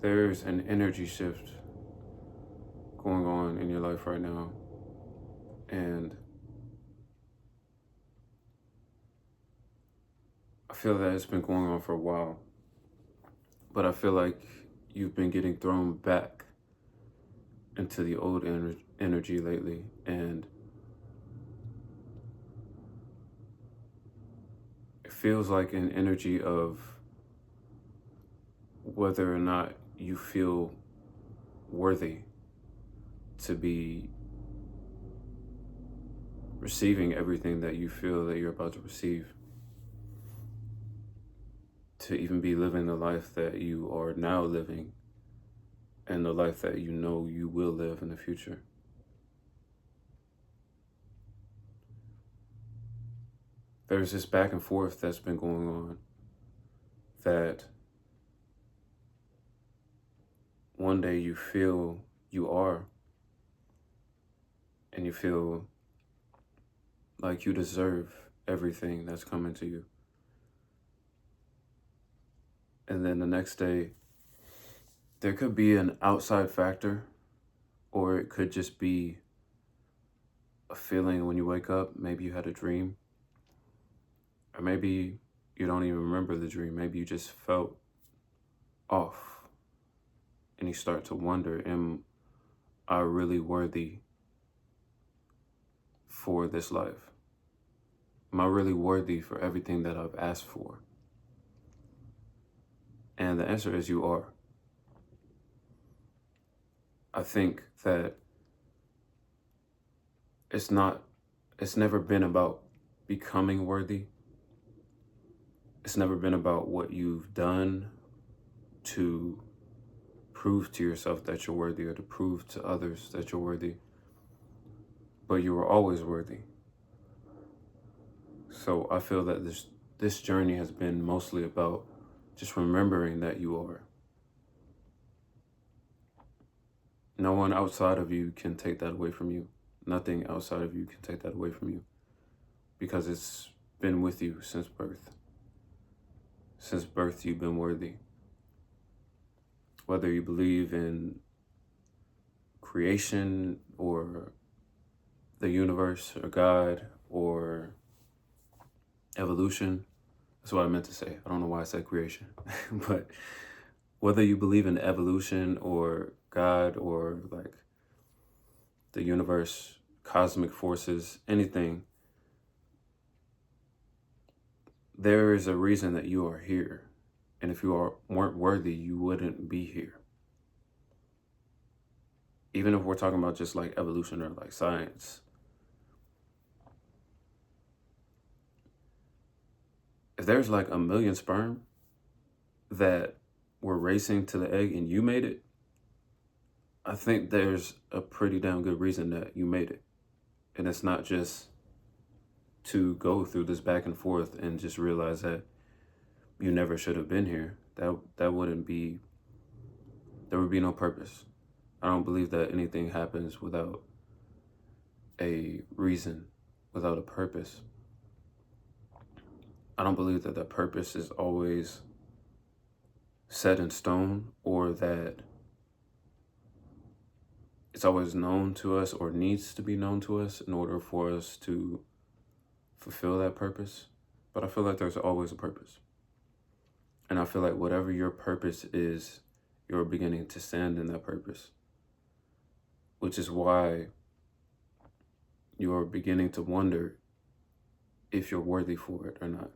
There's an energy shift going on in your life right now. And I feel that it's been going on for a while. But I feel like you've been getting thrown back into the old energy lately. And it feels like an energy of whether or not you feel worthy to be receiving everything that you feel that you're about to receive, to even be living the life that you are now living and the life that you know you will live in the future. There's this back and forth that's been going on that one day you feel you are, and you feel like you deserve everything that's coming to you. And then the next day, there could be an outside factor, or it could just be a feeling when you wake up. Maybe you had a dream, or maybe you don't even remember the dream. Maybe you just felt off, and you start to wonder, am I really worthy for this life? Am I really worthy for everything that I've asked for? And the answer is you are. I think that it's never been about becoming worthy. It's never been about what you've done to prove to yourself that you're worthy or to prove to others that you're worthy. But you were always worthy. So I feel that this journey has been mostly about just remembering that you are. No one outside of you can take that away from you. Nothing outside of you can take that away from you, because it's been with you since birth. Since birth, you've been worthy. Whether you believe in creation or the universe or God or evolution, that's what I meant to say. I don't know why I said creation. But whether you believe in evolution or God or like the universe, cosmic forces, anything, there is a reason that you are here. And if weren't worthy, you wouldn't be here. Even if we're talking about just like evolution or like science, if there's like a million sperm that were racing to the egg and you made it, I think there's a pretty damn good reason that you made it. And it's not just to go through this back and forth and just realize that you never should have been here. That wouldn't be, there would be no purpose. I don't believe that anything happens without a reason, without a purpose. I don't believe that that purpose is always set in stone, or that it's always known to us or needs to be known to us in order for us to fulfill that purpose. But I feel like there's always a purpose. And I feel like whatever your purpose is, you're beginning to stand in that purpose, which is why you're beginning to wonder if you're worthy for it or not,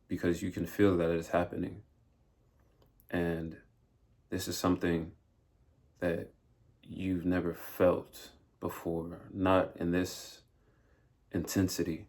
because you can feel that it's happening. And this is something that you've never felt before, not in this intensity,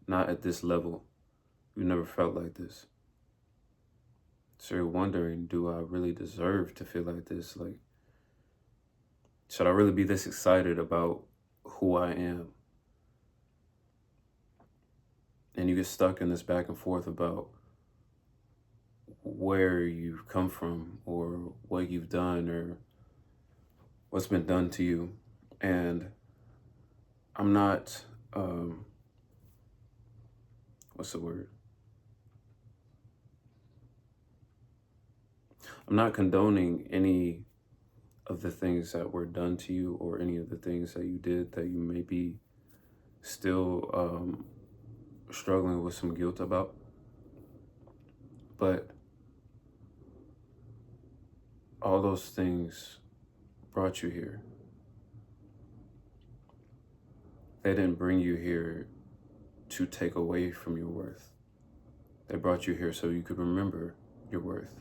not at this level. You never felt like this. So you're wondering, do I really deserve to feel like this? Like, should I really be this excited about who I am? And you get stuck in this back and forth about where you've come from or what you've done or what's been done to you. And I'm not, what's the word? I'm not condoning any of the things that were done to you or any of the things that you did that you may be still struggling with some guilt about. But all those things brought you here. They didn't bring you here to take away from your worth. They brought you here so you could remember your worth.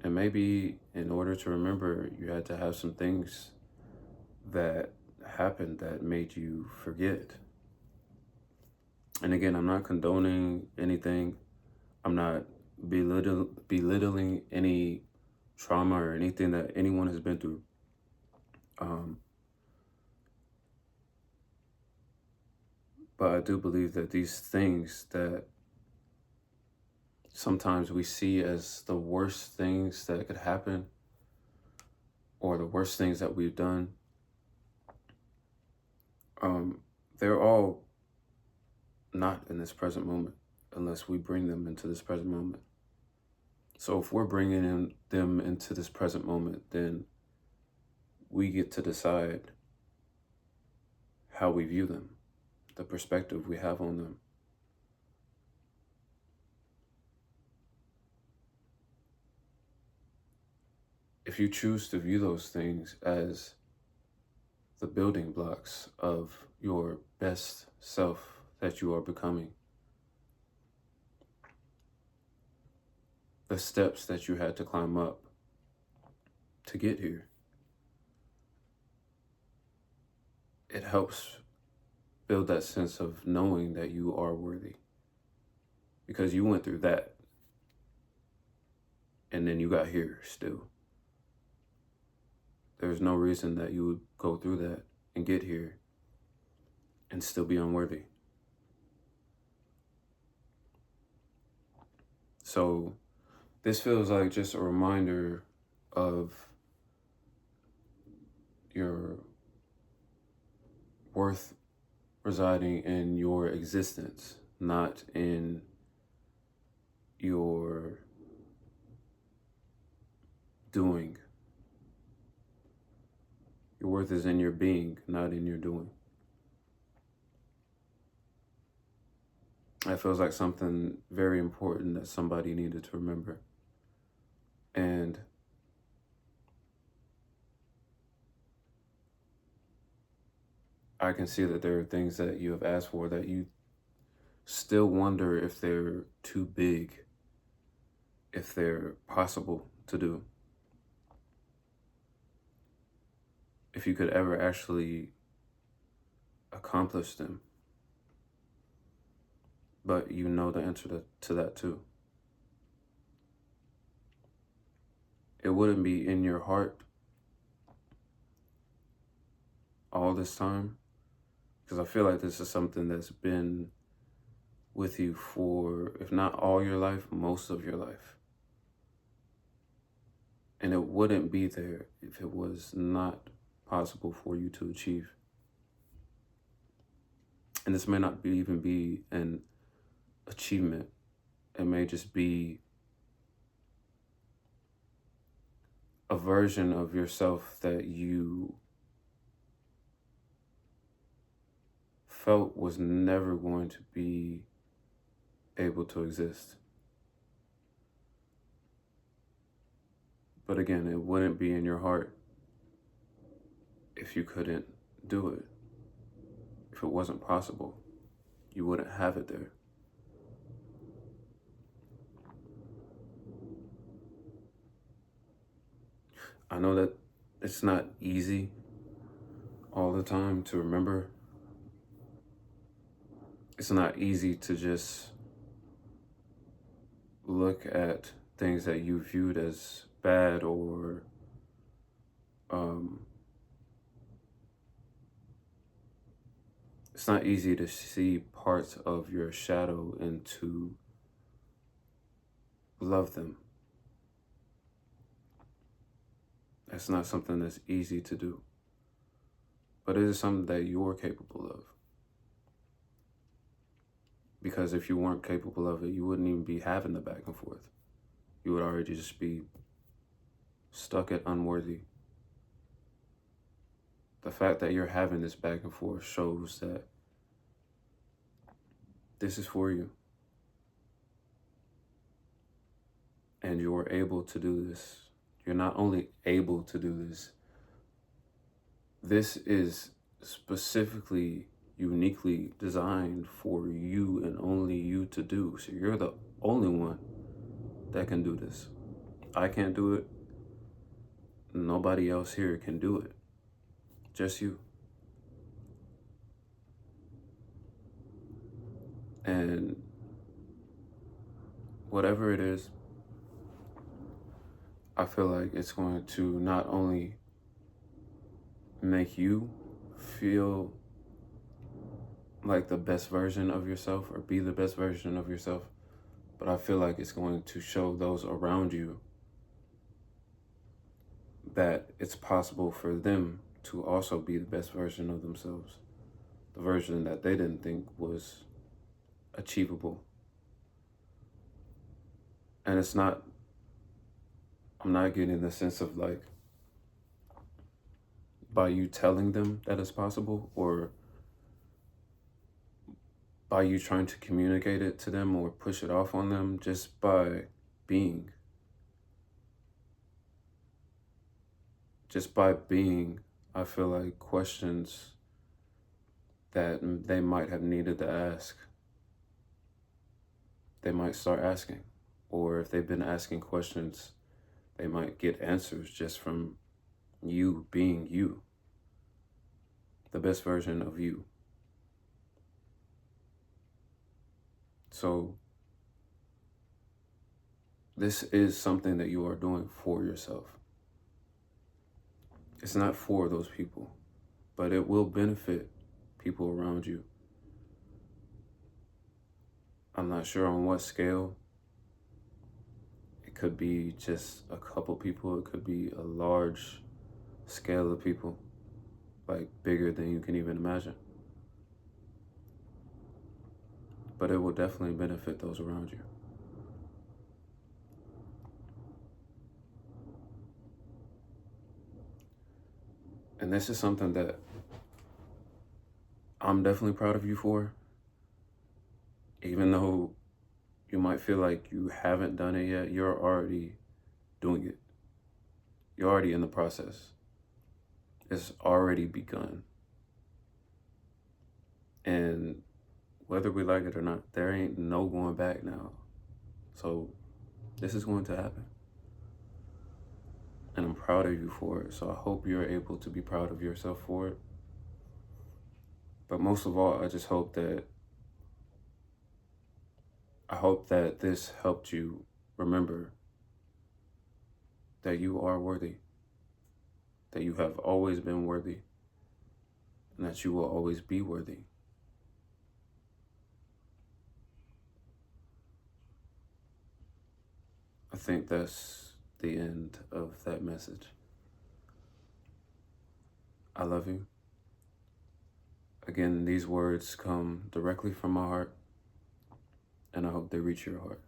And maybe in order to remember, you had to have some things that happened that made you forget. And again, I'm not condoning anything. I'm not belittling any trauma or anything that anyone has been through. But I do believe that these things that sometimes we see as the worst things that could happen or the worst things that we've done, they're all not in this present moment unless we bring them into this present moment. So if we're bringing them into this present moment, then we get to decide how we view them, the perspective we have on them. If you choose to view those things as the building blocks of your best self that you are becoming, the steps that you had to climb up to get here, it helps build that sense of knowing that you are worthy. Because you went through that, and then you got here still. There's no reason that you would go through that and get here and still be unworthy. So this feels like just a reminder of your worth residing in your existence, not in your doing. Your worth is in your being, not in your doing. That feels like something very important that somebody needed to remember. And I can see that there are things that you have asked for that you still wonder if they're too big, if they're possible to do. If you could ever actually accomplish them. But you know the answer to that too. It wouldn't be in your heart all this time, because I feel like this is something that's been with you for, if not all your life, most of your life. And it wouldn't be there if it was not possible for you to achieve. And this may not even be an achievement. It may just be a version of yourself that you felt was never going to be able to exist. But again, it wouldn't be in your heart if you couldn't do it. If it wasn't possible, you wouldn't have it there. I know that it's not easy all the time to remember. It's not easy to just look at things that you viewed as bad or it's not easy to see parts of your shadow and to love them. That's not something that's easy to do. But it is something that you're capable of. Because if you weren't capable of it, you wouldn't even be having the back and forth. You would already just be stuck at unworthy. The fact that you're having this back and forth shows that this is for you. And you're able to do this. You're not only able to do this, this is specifically, uniquely designed for you and only you to do. So you're the only one that can do this. I can't do it. Nobody else here can do it. Just you. And whatever it is, I feel like it's going to not only make you feel like the best version of yourself or be the best version of yourself, but I feel like it's going to show those around you that it's possible for them to also be the best version of themselves, the version that they didn't think was achievable. And I'm not getting the sense of like, by you telling them that it's possible or by you trying to communicate it to them or push it off on them, just by being. Just by being, I feel like questions that they might have needed to ask, they might start asking. Or if they've been asking questions, they might get answers just from you being you, the best version of you. So this is something that you are doing for yourself. It's not for those people, but it will benefit people around you. I'm not sure on what scale. It could be just a couple people. It could be a large scale of people, like bigger than you can even imagine. But it will definitely benefit those around you. And this is something that I'm definitely proud of you for. Even though you might feel like you haven't done it yet, you're already doing it. You're already in the process. It's already begun. And whether we like it or not, there ain't no going back now. So this is going to happen. And I'm proud of you for it. So I hope you're able to be proud of yourself for it. But most of all, I hope that this helped you remember that you are worthy, that you have always been worthy, and that you will always be worthy. I think that's the end of that message. I love you. Again, these words come directly from my heart, and I hope they reach your heart.